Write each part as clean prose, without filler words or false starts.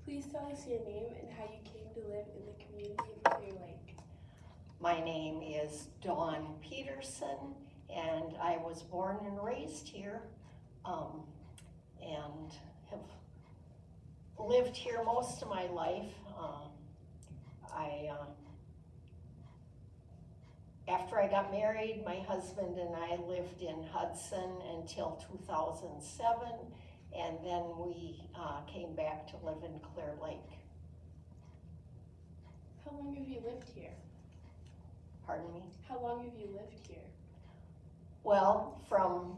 Please tell us your name and how you came to live in the community of Clear Lake. My name is Dawn Peterson, and I was born and raised here, and have lived here most of my life. After I got married, my husband and I lived in Hudson until 2007, and then we came back to live in Clear Lake. How long have you lived here? Pardon me? How long have you lived here? Well, from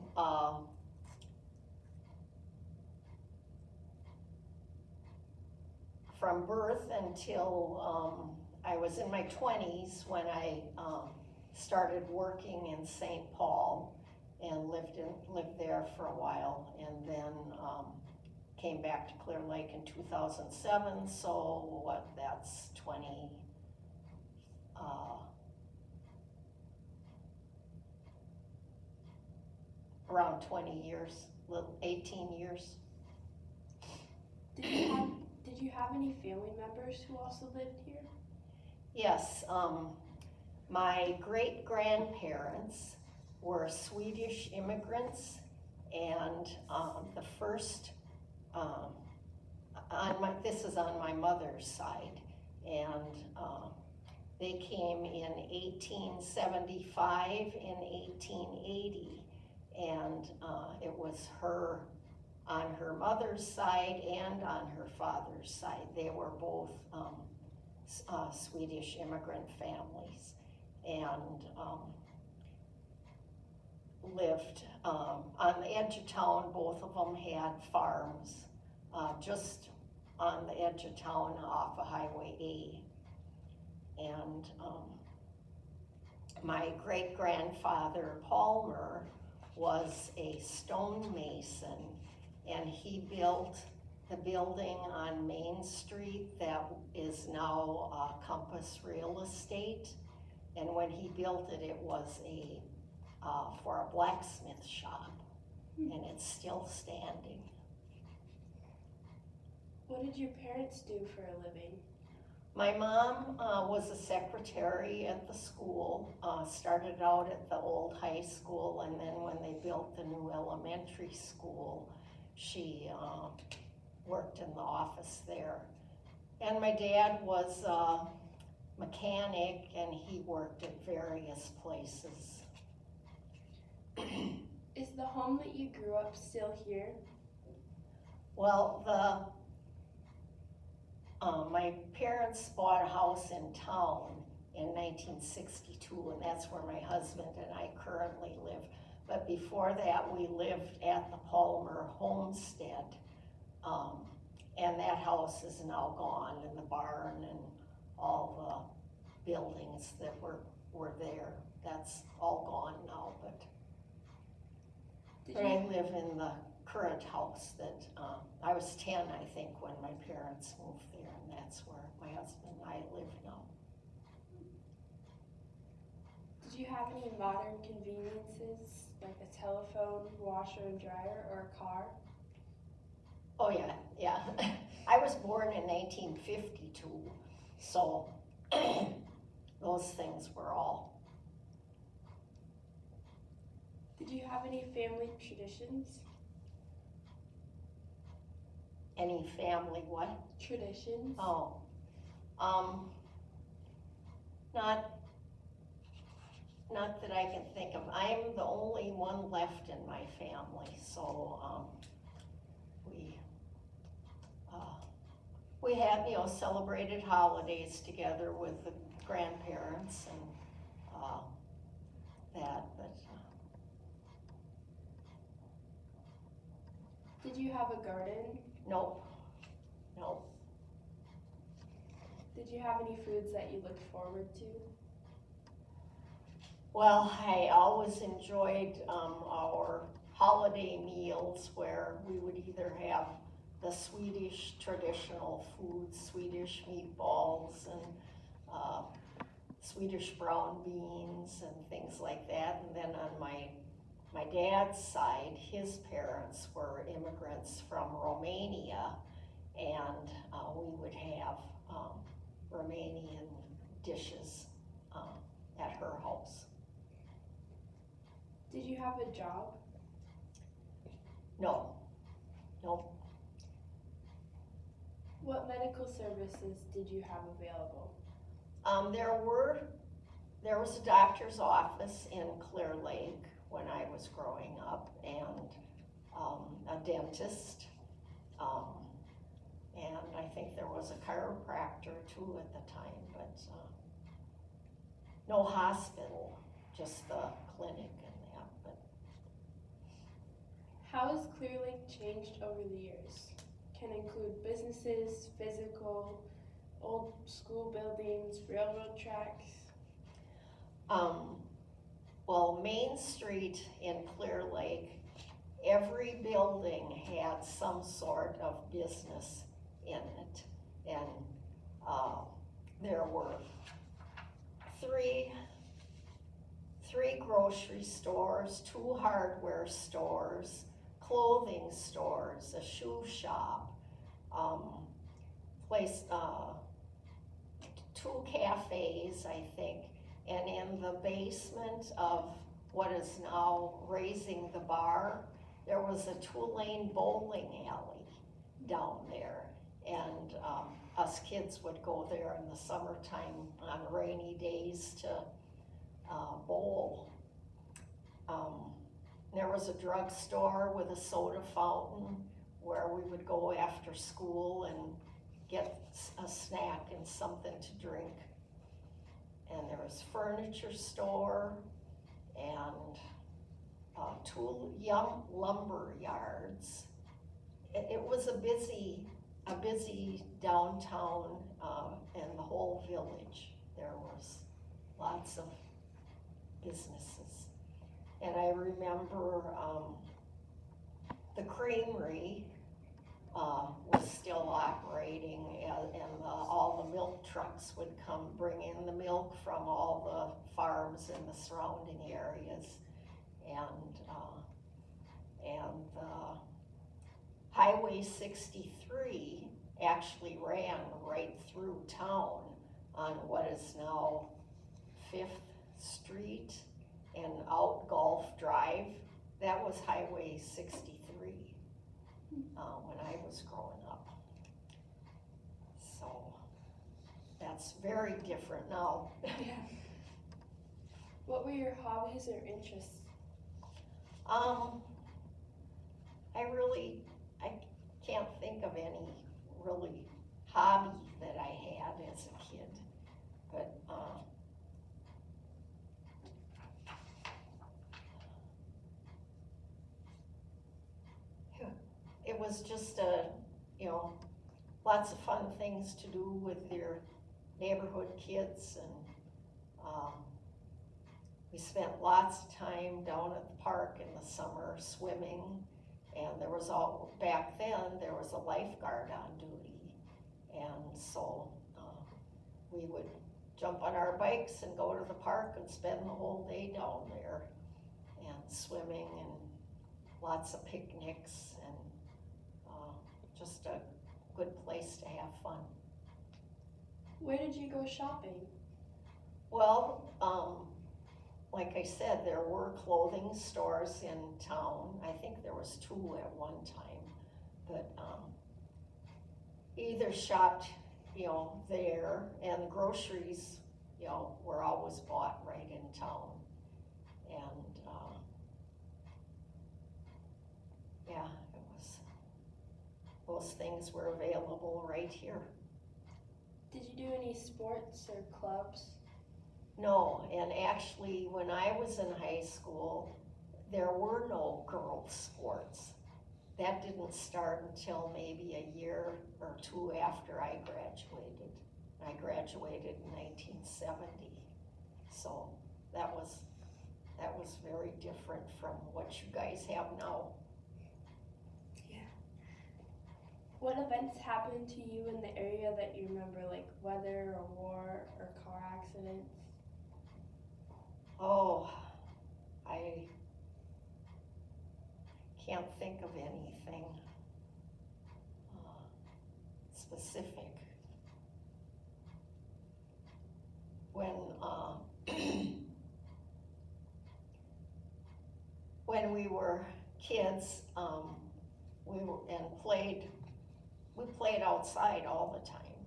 birth until I was in my 20s when I started working in St. Paul and lived there for a while, and then came back to Clear Lake in 2007. So that's 20. Around 20 years, 18 years. Did you have any family members who also lived here? Yes, my great-grandparents were Swedish immigrants, and the first, this is on my mother's side, and they came in 1875 and 1880, and it was her on her mother's side and on her father's side. They were both Swedish immigrant families, and lived on the edge of town. Both of them had farms just on the edge of town off of Highway A. And my great-grandfather Palmer was a stonemason, and he built the building on Main Street that is now Compass Real Estate. And when he built it, it was for a blacksmith shop, and it's still standing. What did your parents do for a living? My mom was a secretary at the school, started out at the old high school, and then when they built the new elementary school, she worked in the office there. And my dad was a mechanic, and he worked at various places. Is the home that you grew up still here? Well, my parents bought a house in town in 1962, and that's where my husband and I currently live. But before that, we lived at the Palmer homestead, and that house is now gone, and the barn and all the buildings that were there, that's all gone now. But I live in the current house that I was 10, I think, when my parents moved there, and that's where my husband and I live now. Did you have any modern conveniences like a telephone, washer and dryer, or a car? Oh yeah. I was born in 1952, so those things were all. Did you have any family traditions? Any family what? Traditions? Oh, not that I can think of. I'm the only one left in my family, so we had, celebrated holidays together with the grandparents and that, but. Did you have a garden? Nope. Did you have any foods that you looked forward to? Well, I always enjoyed our holiday meals where we would either have the Swedish traditional foods, Swedish meatballs and Swedish brown beans and things like that. And then on my dad's side, his parents were immigrants from Romania, and we have, Romanian dishes, at her house. Did you have a job? No, nope. What medical services did you have available? There was a doctor's office in Clear Lake when I was growing up, and a dentist, and I think there was a chiropractor too at the time, but no hospital, just the clinic and that. But How has Clear Lake changed over the years? Can include businesses, physical, old school buildings, railroad tracks. Well, Main Street in Clear Lake, every building had some sort of business in it. And there were three grocery stores, 2 hardware stores, clothing stores, a shoe shop, 2 cafes, I think. And in the basement of what is now Raising the Bar, there was a 2-lane bowling alley down there. And us kids would go there in the summertime on rainy days to bowl. There was a drugstore with a soda fountain where we would go after school and get a snack and something to drink. And there was furniture store and 2 young lumber yards. It was a busy downtown, and the whole village. There was lots of businesses. And I remember the creamery was still operating, and all the milk trucks would come bring in the milk from all the farms in the surrounding areas. And Highway 63 actually ran right through town on what is now 5th Street and out Gulf Drive. That was Highway 63 when I was growing up. So that's very different now. Yeah. What were your hobbies or interests? I can't think of any really hobby that I had as a kid, but it was just lots of fun things to do with your neighborhood kids, and we spent lots of time down at the park in the summer swimming, and back then there was a lifeguard on duty, and so we would jump on our bikes and go to the park and spend the whole day down there and swimming, and lots of picnics, and just a good place to have fun. Where did you go shopping? Well, like I said, there were clothing stores in town. I think there was 2 at one time, but either shopped, there, and groceries, were always bought right in town. And yeah, those things were available right here. Did you do any sports or clubs? No, and actually, when I was in high school, there were no girls' sports. That didn't start until maybe a year or 2 after I graduated. I graduated in 1970, so that was very different from what you guys have now. Yeah. What events happened to you in the area that you remember, like weather or war or car accidents? Oh, I can't think of anything specific. we were kids, we played outside all the time,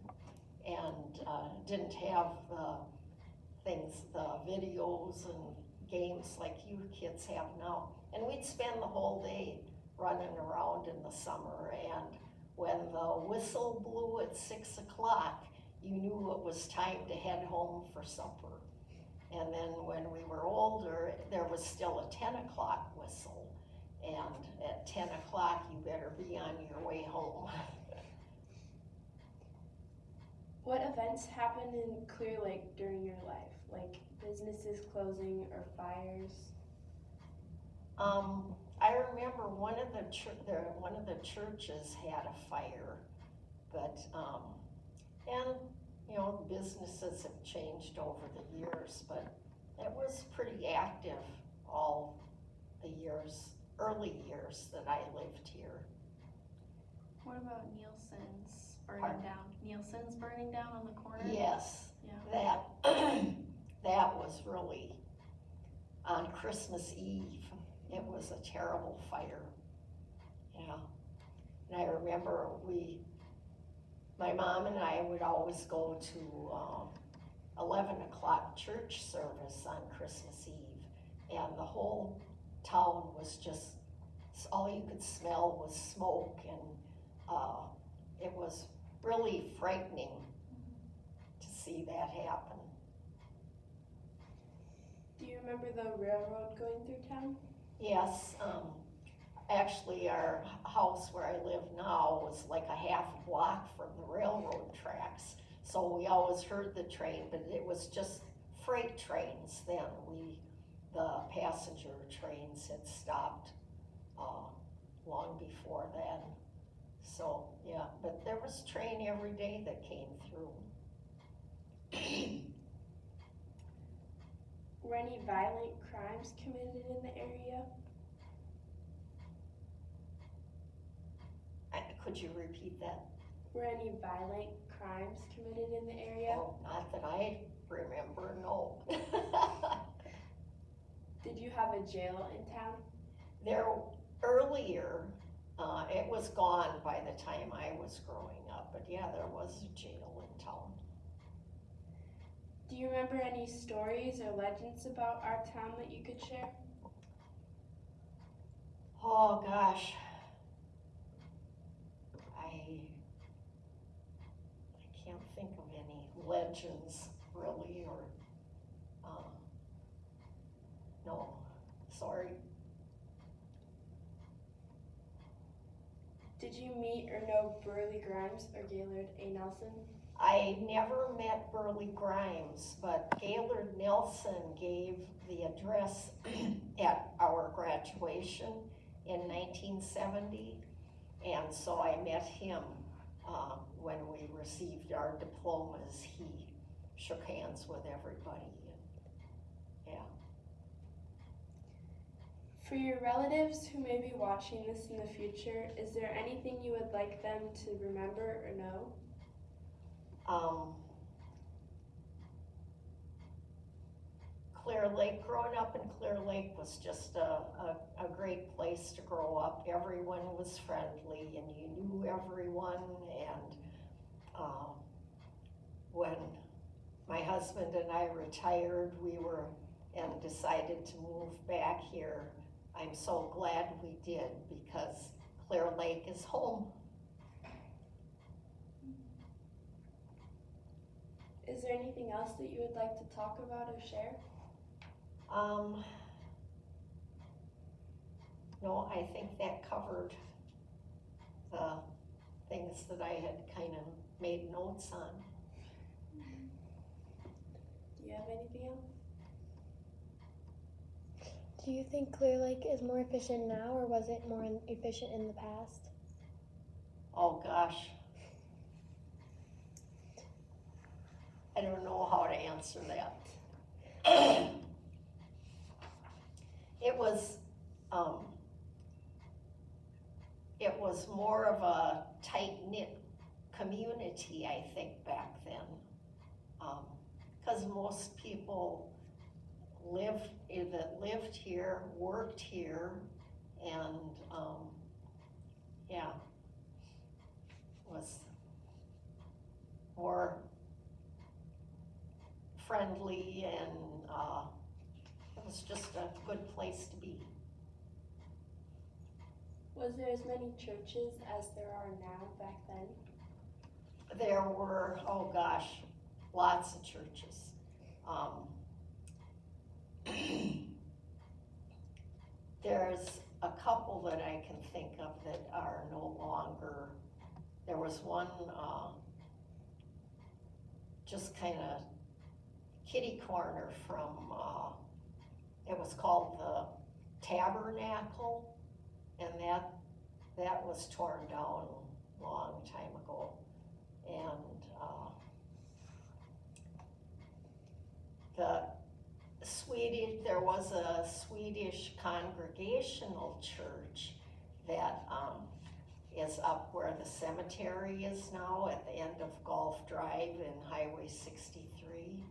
and didn't have the videos and games like you kids have now. And we'd spend the whole day running around in the summer, and when the whistle blew at 6 o'clock, you knew it was time to head home for supper. And then when we were older, there was still a 10 o'clock whistle, and at 10 o'clock you better be on your way home. What events happened in Clear Lake during your life, like businesses closing or fires? I remember one of the churches had a fire, but and you know, businesses have changed over the years, but it was pretty active all the early years that I lived here. What about Nielsen's burning Pardon? down? Nielsen's burning down on the corner? Yes, Yeah. that was really on Christmas Eve. It was a terrible fire. Yeah, and I remember my mom and I would always go to 11 o'clock church service on Christmas Eve, and the whole town was just, all you could smell was smoke, and it was really frightening to see that happen. Do you remember the railroad going through town? Yes, actually our house where I live now was like a half a block from the railroad tracks. So we always heard the train, but it was just freight trains then. The passenger trains had stopped long before then. So yeah, but there was train every day that came through. Were any violent crimes committed in the area? Could you repeat that? Were any violent crimes committed in the area? Oh, not that I remember, no. Did you have a jail in town? There, earlier, it was gone by the time I was growing up, but yeah, there was a jail in town. Do you remember any stories or legends about our town that you could share? Oh gosh, I can't think of any legends really, or no, sorry. Did you meet or know Burley Grimes or Gaylord A. Nelson? I never met Burley Grimes, but Gaylord Nelson gave the address at our graduation in 1970, and so I met him when we received our diplomas. He shook hands with everybody, and yeah. For your relatives who may be watching this in the future, is there anything you would like them to remember or know? Clear Lake, growing up in Clear Lake was just a great place to grow up. Everyone was friendly and you knew everyone, and when my husband and I retired, and decided to move back here, I'm so glad we did, because Clear Lake is home. Is there anything else that you would like to talk about or share? No, I think that covered the things that I had kind of made notes on. Do you have anything else? Do you think Clear Lake is more efficient now, or was it more efficient in the past? Oh gosh. I don't know how to answer that. It was more of a tight-knit community, I think, back then. Because most people lived here, worked here, and, yeah, was more friendly and, it was just a good place to be. Was there as many churches as there are now back then? There were, oh gosh, lots of churches. There's a couple that I can think of that are no longer. There was one, just kind of kitty corner from, it was called the Tabernacle, and that was torn down a long time ago. And there was a Swedish Congregational Church that is up where the cemetery is now at the end of Gulf Drive and Highway 63.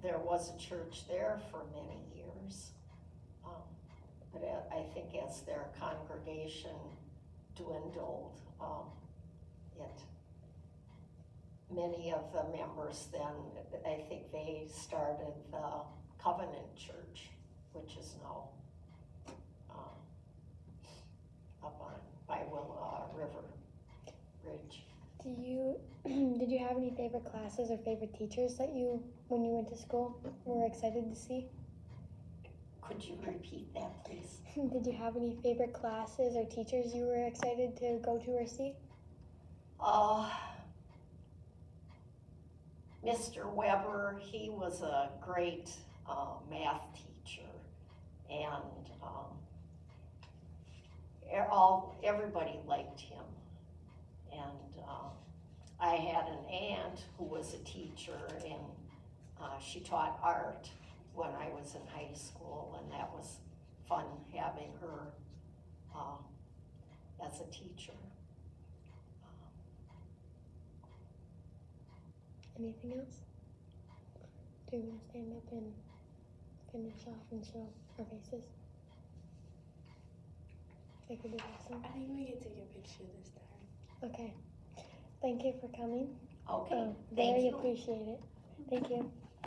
There was a church there for many years. But I think as their congregation dwindled, many of the members then, I think they started the Covenant Church, which is now up on by River Ridge. Did you have any favorite classes or favorite teachers that you, when you went to school, were excited to see? Could you repeat that, please? Did you have any favorite classes or teachers you were excited to go to or see? Mr. Weber, he was a great math teacher, and everybody liked him. And I had an aunt who was a teacher, and she taught art when I was in high school, and that was fun having her as a teacher. Anything else? Do you want to stand up and finish off and show our faces? I could do this one. I think we can take a picture this time. Okay. Thank you for coming. Okay, thank Very you. appreciate it. Thank you.